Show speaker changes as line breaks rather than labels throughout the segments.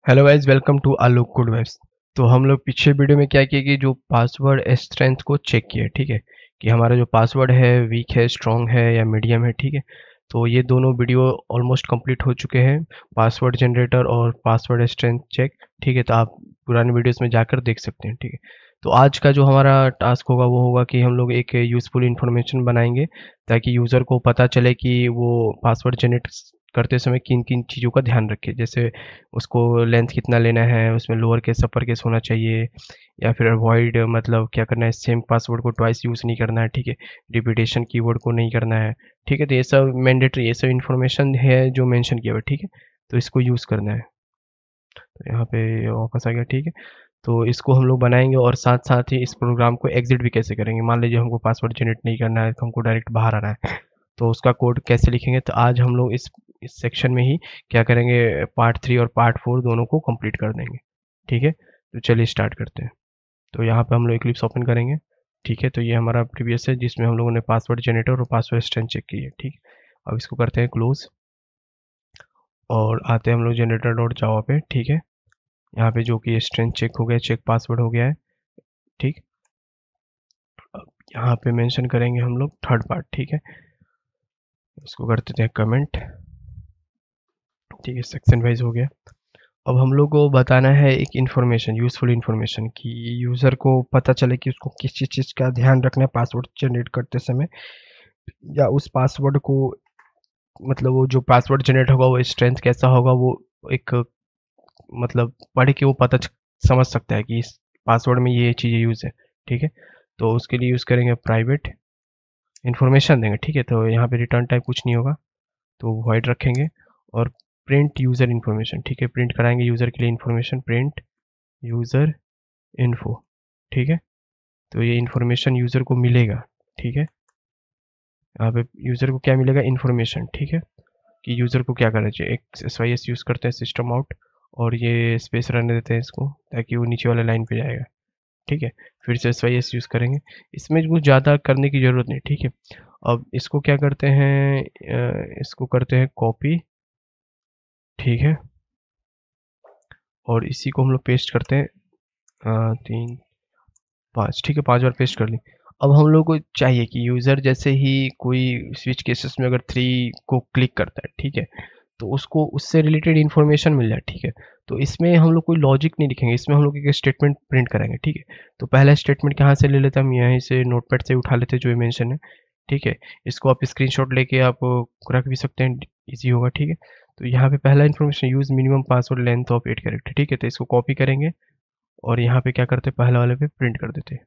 Hello guys, welcome to Alok good webs. तो हम लोग पिछले वीडियो में क्या किए कि जो पासवर्ड स्ट्रेंथ को चेक किए, ठीक है, कि हमारा जो पासवर्ड है वीक है, स्ट्रांग है या मीडियम है, ठीक है। तो ये दोनों वीडियो ऑलमोस्ट कंप्लीट हो चुके हैं, पासवर्ड जनरेटर और पासवर्ड स्ट्रेंथ चेक, ठीक है। तो आप पुराने वीडियोस में जाकर देख सकते हैं, ठीक है। तो आज का जो हमारा टास्क होगा वो होगा कि हम लोग एक यूज़फुल इंफॉर्मेशन बनाएंगे ताकि यूज़र को पता चले कि वो पासवर्ड जनरेट करते समय किन किन चीज़ों का ध्यान रखे। जैसे उसको लेंथ कितना लेना है, उसमें लोअर केस अपर केस होना चाहिए, या फिर अवॉइड मतलब क्या करना है, सेम पासवर्ड को ट्वाइस यूज़ नहीं करना है, ठीक है। रिपीटेशन कीवर्ड को नहीं करना है, ठीक है। तो ये सब मैंडेटरी, ये सब इन्फॉर्मेशन है जो मेंशन किया हुआ है, ठीक है। तो इसको यूज़ करना है। तो यहाँ पे वापस आ गया, ठीक है। तो इसको हम लोग बनाएंगे और साथ साथ ही इस प्रोग्राम को एग्जिट भी कैसे करेंगे। मान लीजिए हमको पासवर्ड जनरेट नहीं करना है, तो हमको डायरेक्ट बाहर आना है, तो उसका कोड कैसे लिखेंगे। तो आज हम लोग इस सेक्शन में ही क्या करेंगे, पार्ट 3 और पार्ट 4 दोनों को कंप्लीट कर देंगे, ठीक है। तो चलिए स्टार्ट करते हैं। तो यहाँ पे हम लोग इक्लिप्स ओपन करेंगे, ठीक है। तो ये हमारा प्रीवियस है जिसमें हम लोगों ने पासवर्ड जनरेटर और पासवर्ड स्ट्रेंथ चेक की है, ठीक है। अब इसको करते हैं क्लोज और आते हैं हम लोग जनरेटर डॉट जावा पे, ठीक है। यहाँ पे जो कि स्ट्रेंथ चेक हो गया, चेक पासवर्ड हो गया है, ठीक। अब यहाँ पे मेंशन करेंगे हम लोग थर्ड पार्ट, ठीक है। इसको कर देते हैं कमेंट, ठीक है। सेक्शन वाइज हो गया। अब हम लोग को बताना है एक इन्फॉर्मेशन, यूज़फुल इन्फॉर्मेशन, कि यूज़र को पता चले कि उसको किस चीज़ का ध्यान रखना है पासवर्ड जनरेट करते समय, या उस पासवर्ड को मतलब वो जो पासवर्ड जनरेट होगा वो स्ट्रेंथ कैसा होगा, वो एक मतलब पढ़ के वो समझ सकता है कि इस पासवर्ड में ये चीज़ें यूज़ है, ठीक है। तो उसके लिए यूज़ करेंगे प्राइवेट इन्फॉर्मेशन देंगे, ठीक है। तो यहाँ पे रिटर्न टाइप कुछ नहीं होगा, तो वॉइड रखेंगे। और प्रिंट यूज़र इन्फॉर्मेशन, ठीक है, प्रिंट कराएंगे यूज़र के लिए इन्फॉर्मेशन, प्रिंट यूज़र इन्फो, ठीक है। तो ये इन्फॉर्मेशन यूज़र को मिलेगा, ठीक है। यहाँ पे यूज़र को क्या मिलेगा, इन्फॉर्मेशन, ठीक है, कि यूज़र को क्या करना चाहिए। एक SYS यूज़ करते हैं, सिस्टम आउट, और ये स्पेस रहने देते हैं इसको ताकि वो नीचे वाले लाइन पे जाएगा, ठीक है। फिर से SYS यूज़ करेंगे, इसमें कुछ ज़्यादा करने की ज़रूरत नहीं, ठीक है। अब इसको क्या करते हैं, इसको करते हैं कॉपी, ठीक है। और इसी को हम लोग पेस्ट करते हैं, 3 5, ठीक है, 5 बार पेस्ट कर ली। अब हम लोग को चाहिए कि यूज़र जैसे ही कोई स्विच केसेस में अगर 3 को क्लिक करता है, ठीक है, तो उसको उससे रिलेटेड इन्फॉर्मेशन मिल जाए, ठीक है। तो इसमें हम लोग कोई लॉजिक नहीं लिखेंगे, इसमें हम लोग एक स्टेटमेंट प्रिंट करेंगे, ठीक है। तो पहला स्टेटमेंट कहाँ से ले लेते हैं, हम यहीं से नोटपैड से उठा लेते हैं जो ये मेंशन है, ठीक है। इसको आप स्क्रीनशॉट लेके आप रख भी सकते हैं, इजी होगा, ठीक है। तो यहाँ पे पहला information, use minimum password length of 8 character, ठीक है। तो इसको कॉपी करेंगे और यहाँ पे क्या करते हैं, पहले वाले पे प्रिंट कर देते हैं,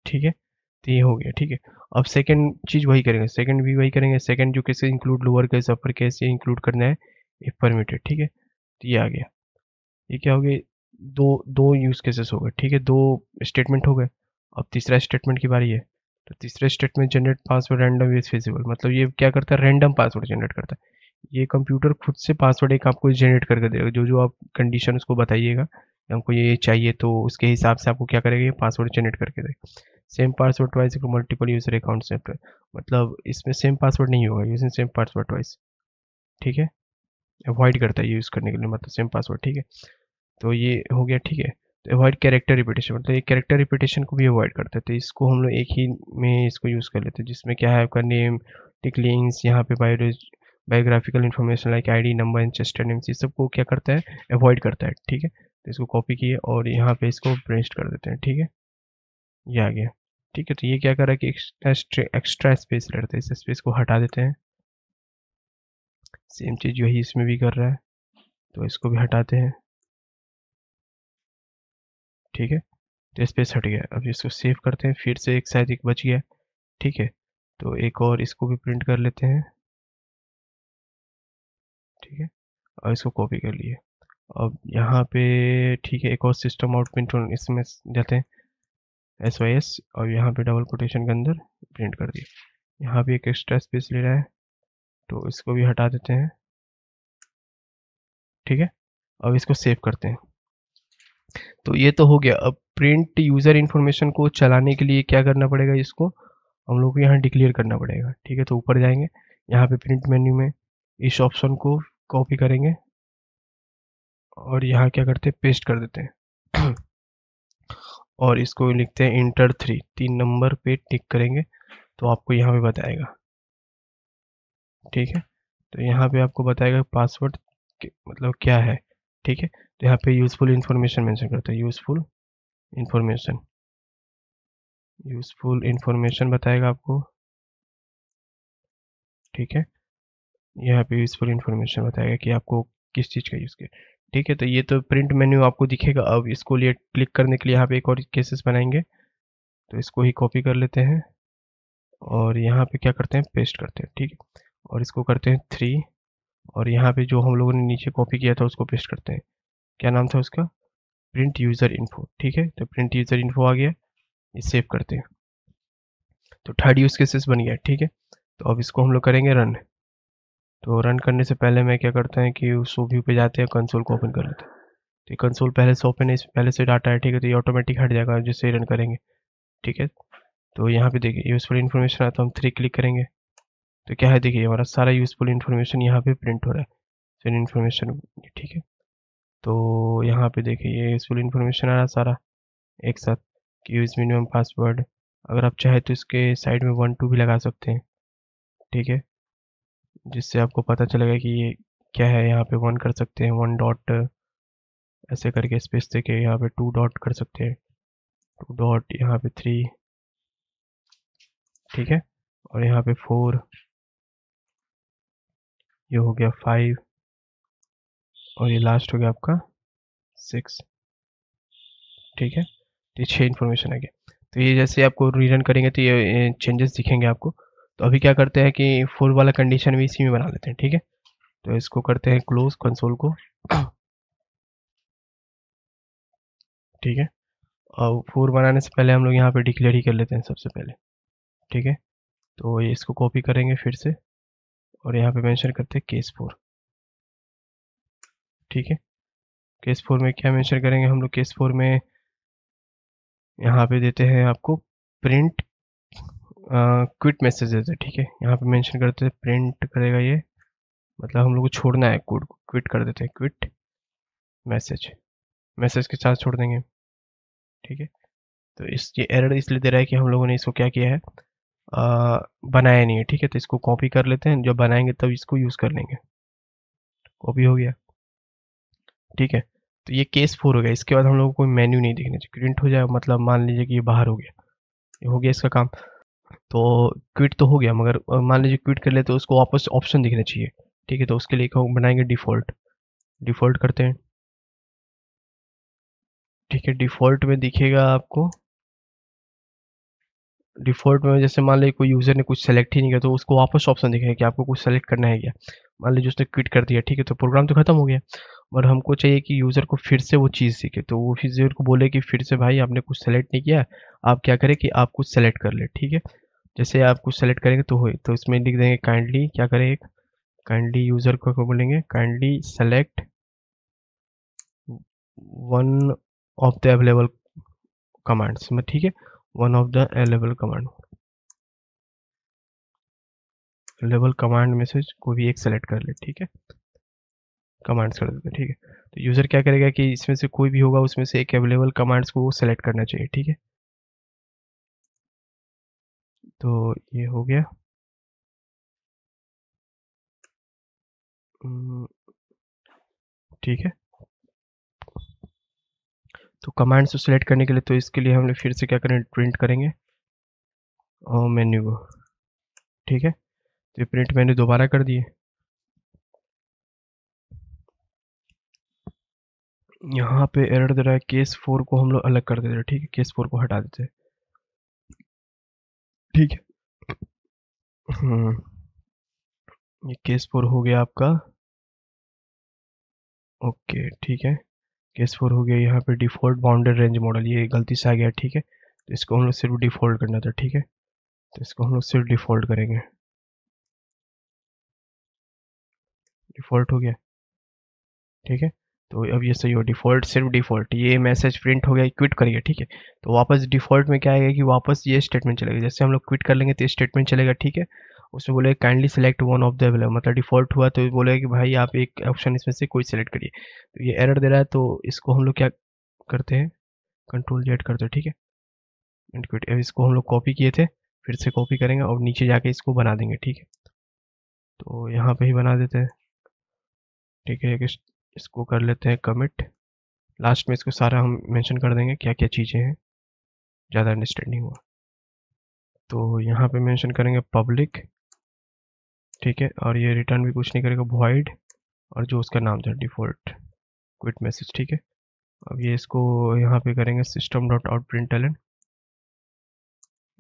ठीक है। तो ये हो गया, ठीक है। अब सेकंड चीज़ वही करेंगे, सेकंड भी वही करेंगे, सेकंड जो कैसे include lower case upper case ये इंक्लूड करना है, इफ परमिटेड, ठीक है। तो ये आ गया, ये क्या हो गया, दो दो यूज केसेस हो गए, ठीक है, दो स्टेटमेंट हो गए। अब तीसरा स्टेटमेंट की बारी है। तो तीसरा statement, generate password random is feasible, मतलब ये क्या करता है, रैंडम पासवर्ड जनरेट करता है। ये कंप्यूटर खुद से पासवर्ड एक आपको जनरेट करके देगा, जो जो आप कंडीशन उसको बताइएगा, हमको ये चाहिए, तो उसके हिसाब से आपको क्या करेगा, ये पासवर्ड जनरेट करके देगा। Same password twice multiple user account से, मतलब इसमें सेम पासवर्ड नहीं होगा, यूजिंग सेम पासवर्ड ट्वाइस, ठीक है। अवॉइड करता है यूज़ करने के लिए, मतलब सेम पासवर्ड, ठीक है। तो ये हो गया, ठीक है। तो अवॉइड कैरेक्टर रिपीटेशन, मतलब ये कैरेक्टर रिपीटेशन को भी अवॉइड करता है, तो इसको हम लोग एक ही में इसको यूज़ कर लेते हैं, जिसमें क्या है आपका नेम, टिक लिंक्स, यहाँ पे biographical information like ID number and Chester names, ये सबको क्या करता है, अवॉइड करता है, ठीक है। तो इसको कॉपी किए और यहाँ पे इसको पेस्ट कर देते हैं, ठीक है। ये आ गया, ठीक है। तो ये क्या कर रहा है कि एक्स्ट्रा स्पेस रहता है, इस स्पेस को हटा देते हैं। सेम चीज़ वही इसमें भी कर रहा है, तो इसको भी हटाते हैं, ठीक है। तो स्पेस हट गया। अब इसको सेव करते हैं, फिर से एक शायद एक बच गया, ठीक है। तो एक और इसको भी प्रिंट कर लेते हैं, ठीक है। और इसको कॉपी कर लिए। अब यहाँ पे ठीक है, एक और सिस्टम आउट प्रिंट इसमें जाते हैं, SYS, और यहाँ पे डबल कोटेशन के अंदर प्रिंट कर दिया। यहाँ भी एक एक्स्ट्रा स्पेस ले रहा है, तो इसको भी हटा देते हैं, ठीक है। अब इसको सेव करते हैं। तो ये तो हो गया। अब प्रिंट यूज़र इन्फॉर्मेशन को चलाने के लिए क्या करना पड़ेगा, इसको हम लोग को यहाँ डिक्लेयर करना पड़ेगा, ठीक है। तो ऊपर जाएंगे, यहाँ पे प्रिंट मेन्यू में इस ऑप्शन को कॉपी करेंगे और यहाँ क्या करते हैं, पेस्ट कर देते हैं। और इसको लिखते हैं इंटर 3, 3 नंबर पे टिक करेंगे तो आपको यहाँ पे बताएगा। ठीक है, तो यहाँ पे आपको बताएगा पासवर्ड मतलब क्या है। ठीक है, तो यहाँ पे यूजफुल इंफॉर्मेशन मेंशन करते हैं, यूजफुल इंफॉर्मेशन बताएगा आपको। ठीक है, यहाँ पे यूजफुल इंफॉर्मेशन बताएगा कि आपको किस चीज़ का यूज़ किया। ठीक है, तो ये तो प्रिंट मेन्यू आपको दिखेगा। अब इसको लिए क्लिक करने के लिए यहाँ पे एक और केसेस बनाएंगे, तो इसको ही कॉपी कर लेते हैं और यहाँ पे क्या करते हैं, पेस्ट करते हैं। ठीक है, और इसको करते हैं 3, और यहाँ पे जो हम लोगों ने नीचे कॉपी किया था उसको पेस्ट करते हैं। क्या नाम था उसका, प्रिंट यूज़र इन्फो। ठीक है, तो प्रिंट यूज़र इन्फो आ गया, ये सेव करते हैं। तो थर्ड यूज़ केसेस बन गया। ठीक है, तो अब इसको हम लोग करेंगे रन। तो रन करने से पहले मैं क्या करता है कि उस व्यू पे जाते हैं, कंसोल को ओपन कर लेते हैं। तो ये कंसोल पहले से ओपन है, इसमें पहले से डाटा है। ठीक है, तो ये ऑटोमेटिक हट जाएगा जिससे रन करेंगे। ठीक है, तो यहाँ पे देखिए यूजफुल इन्फॉर्मेशन आता है, हम 3 क्लिक करेंगे तो क्या है, देखिए हमारा सारा यूजफुल इन्फॉर्मेशन यहाँ पे प्रिंट हो रहा है, सेंड इन्फॉर्मेशन। ठीक है, तो यहाँ पे देखिए ये यूजफुल इन्फॉर्मेशन आ रहा है सारा एक साथ, कि यूज मिनिमम पासवर्ड। अगर आप चाहे तो इसके साइड में 1 2 भी लगा सकते हैं। ठीक है, जिससे आपको पता चलेगा कि ये क्या है। यहाँ पे 1 कर सकते हैं, 1 डॉट ऐसे करके स्पेस देके, यहाँ पे 2 डॉट कर सकते हैं, 2 डॉट, यहाँ पे 3। ठीक है, और यहाँ पे 4, ये हो गया 5, और ये लास्ट हो गया आपका 6। ठीक है, तो ये 6 इन्फॉर्मेशन आ गया। तो ये जैसे आपको रीरन करेंगे तो ये चेंजेस दिखेंगे आपको। तो अभी क्या करते हैं कि 4 वाला कंडीशन भी इसी में बना लेते हैं। ठीक है, तो इसको करते हैं क्लोज कंसोल को। ठीक है, और 4 बनाने से पहले हम लोग यहाँ पे डिक्लेयर ही कर लेते हैं सबसे पहले। ठीक है, तो ये इसको कॉपी करेंगे फिर से, और यहाँ पे मेंशन करते हैं केस 4। ठीक है, केस 4 में क्या मेंशन करेंगे हम लोग, केस 4 में यहाँ पे देते हैं आपको प्रिंट क्विट मैसेज देते हैं। ठीक है, यहाँ पे मेंशन करते हैं प्रिंट करेगा ये, मतलब हम लोग को छोड़ना है कोड को, क्विट कर देते हैं, क्विट मैसेज, मैसेज के साथ छोड़ देंगे। ठीक है, तो इस ये एरर इसलिए दे रहा है कि हम लोगों ने इसको क्या किया है, बनाया नहीं है। ठीक है, तो इसको कॉपी कर लेते हैं, जब बनाएंगे तब इसको यूज़ कर लेंगे। कॉपी हो गया। ठीक है, तो ये केस 4 हो गया। इसके बाद हम लोग को कोई मेन्यू नहीं दिखना चाहिए, प्रिंट हो जाए मतलब मान लीजिए कि ये बाहर हो गया, ये हो गया इसका काम। तो क्विट तो हो गया, मगर मान लीजिए क्विट कर ले तो उसको वापस ऑप्शन दिखना चाहिए। ठीक है, तो उसके लिए बनाएंगे डिफ़ॉल्ट, डिफ़ॉल्ट करते हैं। ठीक है, डिफ़ॉल्ट में दिखेगा आपको, डिफ़ॉल्ट में जैसे मान लीजिए कोई यूज़र ने कुछ सेलेक्ट ही नहीं किया तो उसको वापस ऑप्शन दिखेगा कि आपको कुछ सेलेक्ट करना है क्या। मान लीजिए उसने क्विट कर दिया, ठीक है, तो प्रोग्राम तो खत्म हो गया, और हमको चाहिए कि यूज़र को फिर से वो चीज़ दिखे। तो वो यूज़र को बोले कि फिर से भाई आपने कुछ सेलेक्ट नहीं किया, आप क्या करें कि आप कुछ सेलेक्ट कर ले। ठीक है, जैसे आप कुछ सेलेक्ट करेंगे तो हो, तो इसमें लिख देंगे काइंडली, क्या करें, एक काइंडली यूज़र को बोलेंगे kindly select one of the available commands में। ठीक है, one of the available command, available command में से कोई भी एक सेलेक्ट कर ले। ठीक है, कमांड्स कर देते हैं। ठीक है, तो यूज़र क्या करेगा कि इसमें से कोई भी होगा उसमें से एक अवेलेबल कमांड्स को वो सेलेक्ट करना चाहिए। ठीक है, तो ये हो गया। ठीक है, तो कमांड्स को सेलेक्ट करने के लिए, तो इसके लिए हम लोग फिर से क्या करें, प्रिंट करेंगे और मेन्यू को। ठीक है, तो ये प्रिंट मेन्यू दोबारा कर दिए। यहाँ पे एरर दे रहा है, केस 4 को हम लोग अलग कर देते हैं। ठीक है, केस 4 को हटा देते हैं। ठीक है, ये केस 4 हो गया आपका। ओके, ठीक है, केस 4 हो गया। यहाँ पे डिफ़ॉल्ट बाउंडेड रेंज मॉडल ये गलती से आ गया। ठीक है, तो इसको हम लोग सिर्फ डिफ़ॉल्ट करना था। ठीक है, तो इसको हम लोग सिर्फ डिफ़ॉल्ट करेंगे, डिफ़ॉल्ट हो गया। ठीक है, तो अब ये सही हो, डिफ़ॉल्ट सिर्फ डिफ़ॉल्ट, ये मैसेज प्रिंट हो गया, क्विट करिए। ठीक है, तो वापस डिफ़ॉल्ट में क्या आएगा कि वापस ये स्टेटमेंट चलेगा, जैसे हम लोग क्विट कर लेंगे तो ये स्टेटमेंट चलेगा। ठीक है, उसमें बोले kindly select one of the available, मतलब डिफ़ॉल्ट हुआ तो बोलेगा कि भाई आप एक ऑप्शन इसमें से कोई सेलेक्ट करिए। तो ये एरर दे रहा है, तो इसको हम लोग क्या करते हैं, कंट्रोल जेड करते हैं, ठीक है, एंड क्विट। अब इसको हम लोग कॉपी किए थे, फिर से कॉपी करेंगे और नीचे जाके इसको बना देंगे, ठीक है। तो यहाँ पे ही बना देते हैं, ठीक है। इसको कर लेते हैं कमिट। लास्ट में इसको सारा हम मेंशन कर देंगे क्या क्या चीज़ें हैं, ज़्यादा अंडरस्टैंडिंग हुआ। तो यहाँ पे मेंशन करेंगे पब्लिक, ठीक है, और ये रिटर्न भी कुछ नहीं करेगा, वॉइड, और जो उसका नाम था डिफ़ॉल्ट क्विट मैसेज, ठीक है। अब ये इसको यहाँ पे करेंगे system dot out println,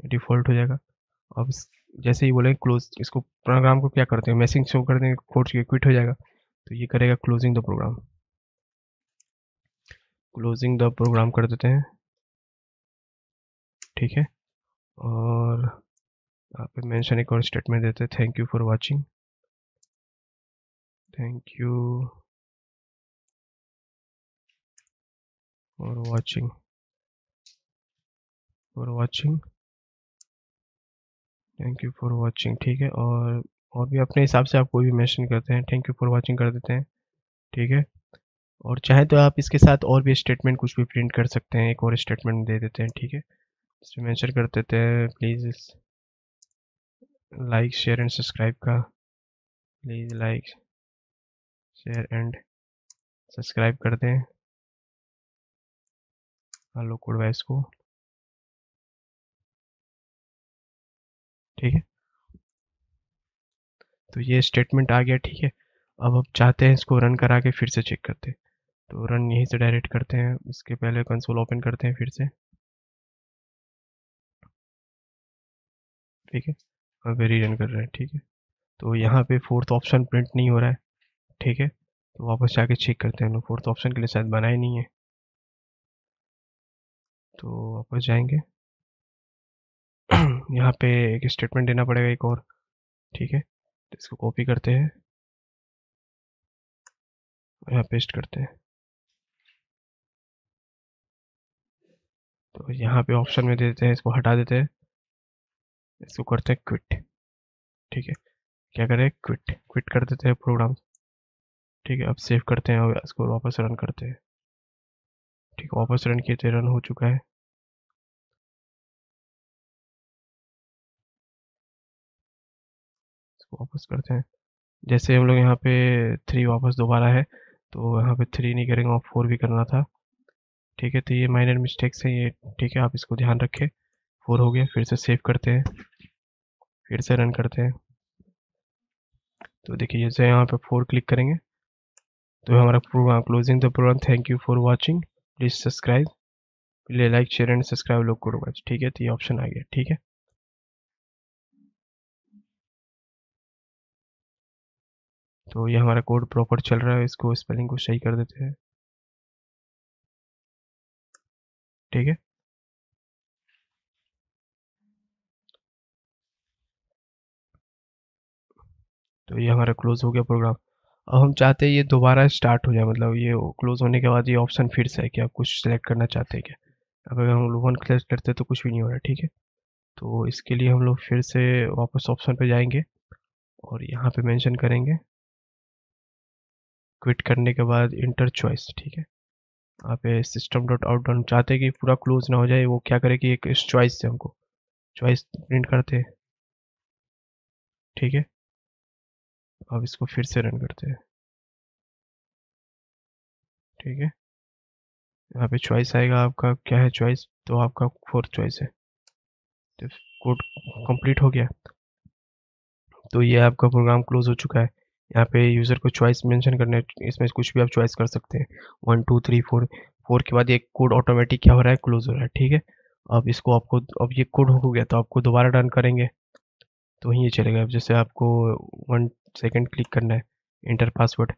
default हो जाएगा। अब जैसे ही बोले क्लोज, इसको प्रोग्राम को क्या करते हैं, मैसेज शो कर देंगे, कोड के क्विट हो जाएगा। तो ये करेगा closing the program, closing the program कर देते हैं, ठीक है। और यहाँ पे मेंशन एक और स्टेटमेंट देते हैं, thank you for watching, thank you for watching, for watching, thank you for watching, ठीक है। और भी अपने हिसाब से आप कोई भी मेंशन करते हैं, थैंक यू फॉर वाचिंग कर देते हैं, ठीक है। और चाहे तो आप इसके साथ और भी स्टेटमेंट कुछ भी प्रिंट कर सकते हैं, एक और स्टेटमेंट दे देते हैं, ठीक है। इसमें मेंशन कर देते हैं please like share and subscribe का, please like share and subscribe कर दें हेलो कोड वाइस को, ठीक है। तो ये स्टेटमेंट आ गया, ठीक है। अब हम चाहते हैं इसको रन करा के फिर से चेक करते हैं, तो रन यहीं से डायरेक्ट करते हैं। इसके पहले कंसोल ओपन करते हैं फिर से, ठीक है। अब री रन कर रहे हैं, ठीक है। तो यहाँ पे फोर्थ ऑप्शन प्रिंट नहीं हो रहा है, ठीक है। तो वापस जाके चेक करते हैं, हम लोग फोर्थ ऑप्शन के लिए शायद बना ही नहीं है। तो वापस जाएंगे यहाँ पे एक स्टेटमेंट देना पड़ेगा एक और, ठीक है। तो इसको कॉपी करते हैं, यहाँ पेस्ट करते हैं। तो यहाँ पे ऑप्शन में दे देते हैं, इसको हटा देते हैं, इसको करते हैं क्विट, ठीक है। क्या करें, क्विट, क्विट कर देते हैं प्रोग्राम, ठीक है। अब सेव करते हैं और इसको वापस रन करते हैं, ठीक है। वापस रन किए थे, रन हो चुका है। इसको वापस करते हैं, जैसे हम लोग यहाँ पे 3 वापस दोबारा है, तो यहाँ पे 3 नहीं करेंगे और 4 भी करना था, ठीक है। तो ये माइनर मिस्टेक्स है ये, ठीक है, आप इसको ध्यान रखें। 4 हो गया, फिर से सेव करते हैं, फिर से रन करते हैं। तो देखिए जैसे यहाँ पे 4 क्लिक करेंगे तो हमारा program closing the program, thank you for watching, please subscribe, please like share and subscribe लोग को, ठीक है। तो ये ऑप्शन आ गया, ठीक है। तो ये हमारा कोड प्रॉपर चल रहा है, इसको स्पेलिंग को सही कर देते हैं, ठीक है। तो ये हमारा क्लोज हो गया प्रोग्राम। अब हम चाहते हैं ये दोबारा स्टार्ट हो जाए, मतलब ये क्लोज होने के बाद ये ऑप्शन फिर से है कि आप कुछ सिलेक्ट करना चाहते हैं क्या। अगर हम लोग 1 क्लिक करते हैं तो कुछ भी नहीं हो रहा है, ठीक है। तो इसके लिए हम लोग फिर से वापस ऑप्शन पे जाएंगे और यहाँ पे मेंशन करेंगे क्विट करने के बाद इंटर चॉइस, ठीक है। आप सिस्टम डॉट आउट डॉट चाहते हैं कि पूरा क्लोज ना हो जाए, वो क्या करे कि एक इस चॉइस से हमको चॉइस प्रिंट करते हैं, ठीक है। अब इसको फिर से रन करते हैं, ठीक है। यहाँ पे चॉइस आएगा, आपका क्या है चॉइस, तो आपका 4th चॉइस है। तो कोड कंप्लीट हो गया, तो ये आपका प्रोग्राम क्लोज हो चुका है। यहाँ पे यूज़र को चॉइस मेंशन करना है, इसमें कुछ भी आप चॉइस कर सकते हैं, 1 2 3 4। 4 के बाद ये कोड ऑटोमेटिक क्या हो रहा है, क्लोज हो रहा है, ठीक है। अब इसको आपको, अब ये कोड हो गया तो आपको दोबारा रन करेंगे तो वहीं ये चलेगा। अब जैसे आपको 1 सेकंड क्लिक करना है, इंटर पासवर्ड,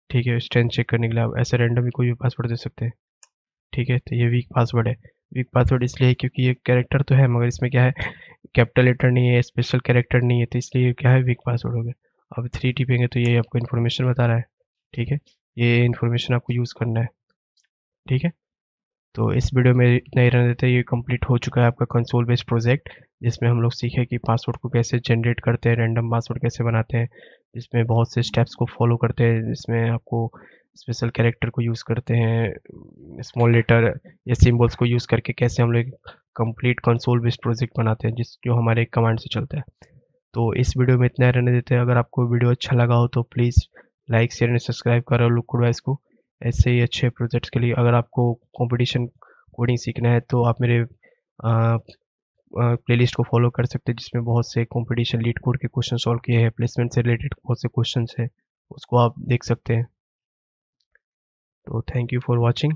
ठीक है। स्ट्रेंथ चेक करने के लिए आप ऐसे रैंडमली कोई भी पासवर्ड दे सकते हैं, ठीक है। तो ये वीक पासवर्ड है, वीक पासवर्ड इसलिए है क्योंकि ये कैरेक्टर तो है मगर इसमें क्या है, कैपिटल लेटर नहीं है, स्पेशल कैरेक्टर नहीं है, तो इसलिए क्या है, वीक पासवर्ड हो गया। अब 3 टिपेंगे तो ये आपको इन्फॉर्मेशन बता रहा है, ठीक है। ये इन्फॉर्मेशन आपको यूज़ करना है, ठीक है। तो इस वीडियो में इतना ही रहने देते हैं। ये कंप्लीट हो चुका है आपका कंसोल बेस्ड प्रोजेक्ट, जिसमें हम लोग सीखे कि पासवर्ड को कैसे जनरेट करते हैं, रैंडम पासवर्ड कैसे बनाते हैं, जिसमें बहुत से स्टेप्स को फॉलो करते हैं, जिसमें आपको स्पेशल कैरेक्टर को यूज़ करते हैं, स्मॉल लेटर या सिम्बल्स को यूज़ करके कैसे हम लोग कंप्लीट कंसोल बेस्ड प्रोजेक्ट बनाते हैं, जिस जो हमारे कमांड से चलता है। तो इस वीडियो में इतना रहने देते हैं। अगर आपको वीडियो अच्छा लगा हो तो please like share and subscribe करो लुक कोड वाइज को। ऐसे ही अच्छे प्रोजेक्ट्स के लिए अगर आपको कंपटीशन कोडिंग सीखना है तो आप मेरे प्लेलिस्ट को फॉलो कर सकते हैं, जिसमें बहुत से कंपटीशन लीड कोड के क्वेश्चन सॉल्व किए हैं, प्लेसमेंट से रिलेटेड बहुत से क्वेश्चंस हैं, उसको आप देख सकते हैं। तो थैंक यू फॉर वॉचिंग।